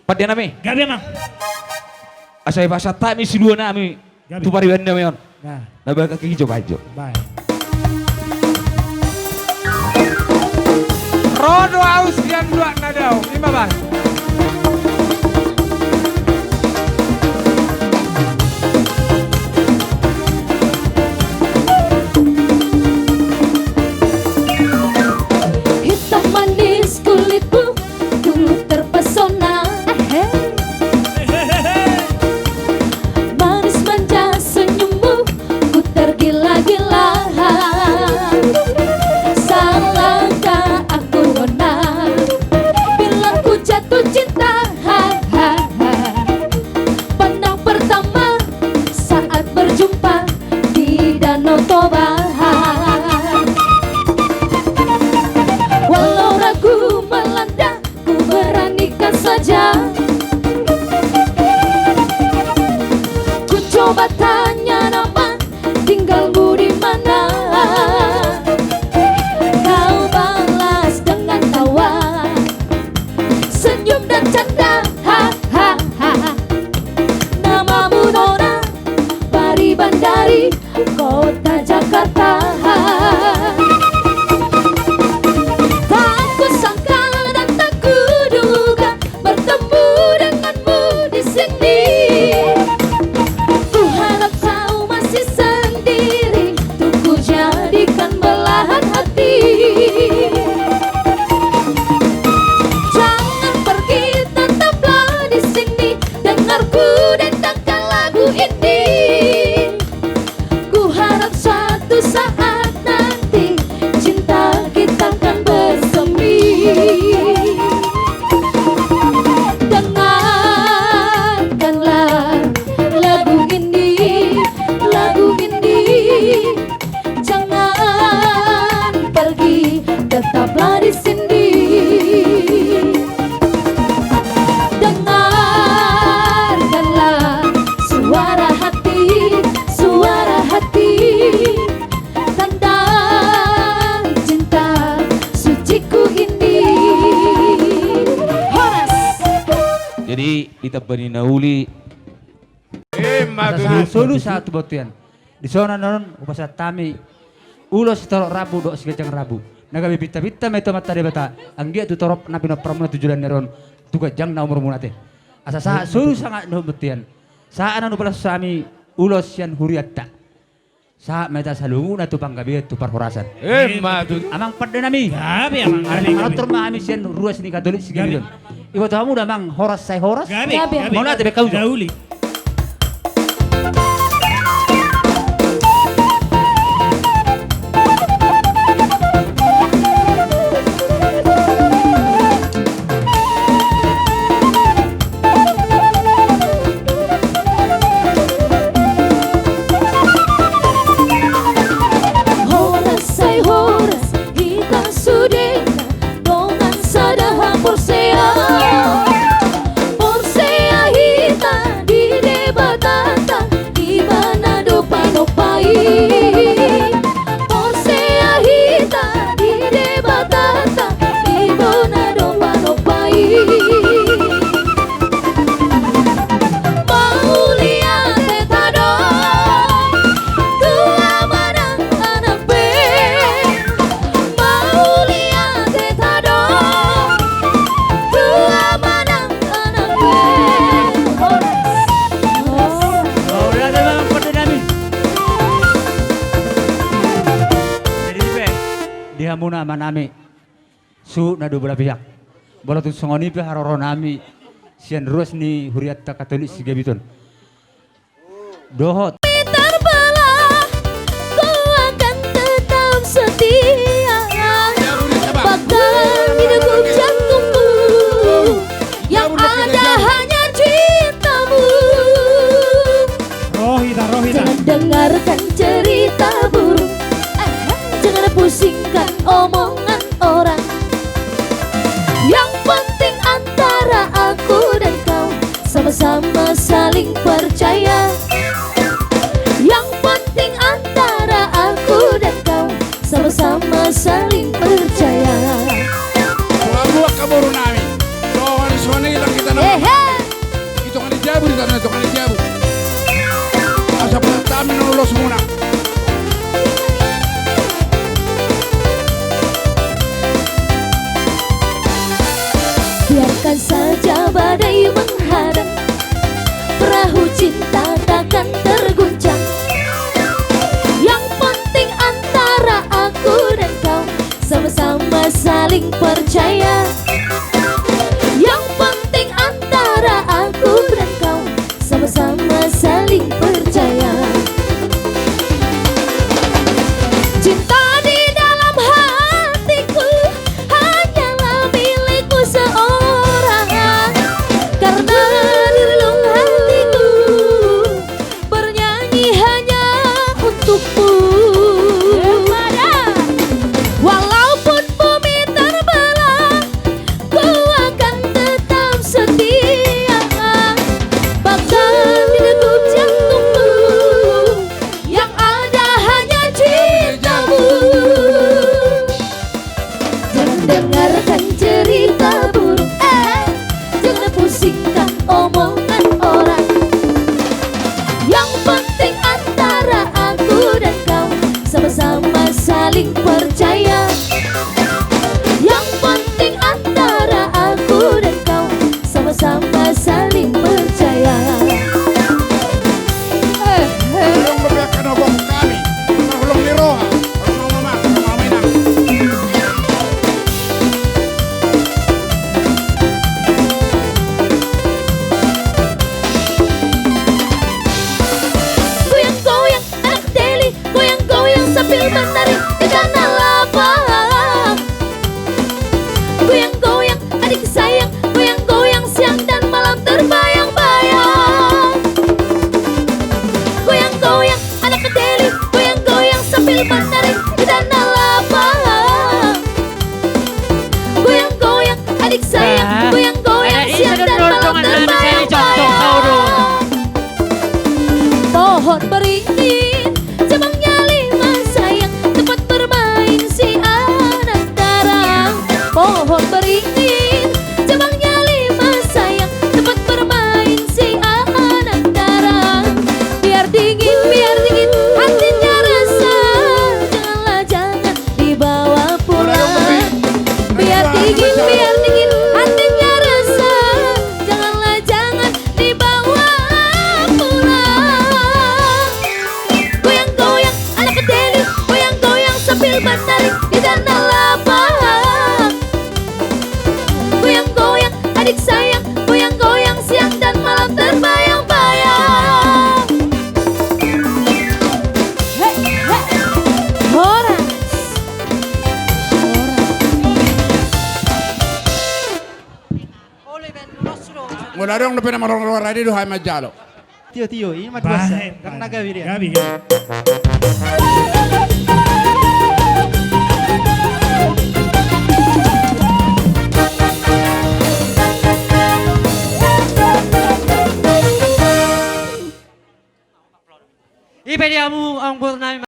Padya nami. Gabi emang. Asay basa tami si dua nami. Gabi. Tu pariwan nami yon. Nah, Nabaga kaki hijau baju. baik. Rodo aus yang dua nadau, 15. Hitam manis kulitmu, dulu terpesona. Manis manja senyummu, ku tergila-gila. Salahkah aku benar bila ku jatuh cinta? Pandang pertama saat berjumpa di Danau Toba. Walau ragu melanda, ku beranikan saja. Ku coba tanya nama, tinggalmu di mana? Kau balas dengan tawa, senyum dan canda. Namamu Nona, Pari Bandari, kota Jakarta. Tak kusangka dan tak kuduga bertemu denganmu di sini. Ku harap kau masih sendiri, tuh ku jadikan belahan hati. Jangan pergi, tetaplah di sini, dengarku dendakan lagu ini. Ku harap suatu saat nanti cinta kita akan bersemi. Dengarkanlah lagu ini, lagu ini. Jangan pergi, tetaplah di sini. Dengarkanlah suara hati, suara hati. Tanda cinta suciku ini. Horas. Jadi kita bani nauli. Madu. Sulu satu botian. Di zona non upasa tami ulos torok rabu do sigajang rabu. Naga bibita-bita meto mata debata. Anggia tu torop napi no pramuna tujulan neron tuga jang na umur munate. Asa sa sulu sangat no botian. Sa anan upala sami ulos yan huriatta. Sa meta salungu na tu panggabi tu parhorasan. Madu. Amang pada nami. Gabi emang. Ada mengatur mah ami sian ruas ni katolik sigilon. Ibu tahu dah mang horas saya horas. Gabi. Gabi. Mau nak tebe kau jo. Dauli. Horas, say horas, hitam sudena, dongan sadaha porsea. Porsea hita di debatata, di mana dopa-dopai. Porsea hita di debatata, di mana dopa-dopai. Mau lihat tetadoi, tua mana anak be. Mau lihat tetadoi, tua mana anak be. Horas. Oh, dah ada mang pada nami. Jadi be dia muna manami. Su na dua belah pihak. Bola tu songoni pe haroro nami. Sian ruas ni huriatta katolik sigabiton. Dohot. Terbelah, ku akan tetap setia. Bahkan di dalam jantungku yang ada hanya cintamu. Rohita, Rohita. Jangan dengarkan cerita buruk, jangan pusingkan omongan orang. Yang penting antara aku dan kau sama-sama saling percaya. Siabu di sana tukang siabu. Asa pertama nulos muna. Biarkan saja badai menghadang, perahu cinta takkan terguncang. Yang penting antara aku dan kau sama-sama saling percaya. Yang penting antara aku dan kau sama-sama saling percaya. Cinta di dalam hatiku hanyalah milikku seorang. Karena di relung hatiku bernyanyi hanya untukmu. Walaupun bumi terbelah, ku akan tetap setia. Bahkan di degup jantungku yang ada hanya cintamu. Jangan dengarkan cerita buruk, jangan pusingkan omongan orang. Yang penting antara aku dan kau sama-sama saling percaya. Yang penting antara aku dan kau sama-sama saling percaya. Ulong berbiak kanogong kami. Ulong di roha. Ulong mama. Ulong mainang. Goyang-goyang anak deli, goyang-goyang sambil menari di tanah lapang. Goyang-goyang adik sayang, goyang-goyang siang dan malam terbayang-bayang. Goyang-goyang anak deli, goyang-goyang sambil menari di tanah lapang. Goyang-goyang adik sayang, goyang-goyang siang dan malam terbayang-bayang. Pohon beringin, cabangnya 5 sayang, tempat bermain si anak darang. Pohon beringin, cabangnya 5 sayang, tempat bermain si anak darang. Biar dingin hatinya rasa, janganlah jangan dibawa pulang. Biar dingin hatinya rasa, janganlah jangan dibawa pulang. Goyang-goyang anak deli, goyang-goyang sambil menari di tanah lapang. Goyang-goyang adik sayang, goyang-goyang siang dan malam terbayang-bayang. Hey, hey, horas. Mula dong na pinamarong radio hay majalo. Tio, ini mah dua kang naga wiria. Gabi. Ipediamu ang buat namin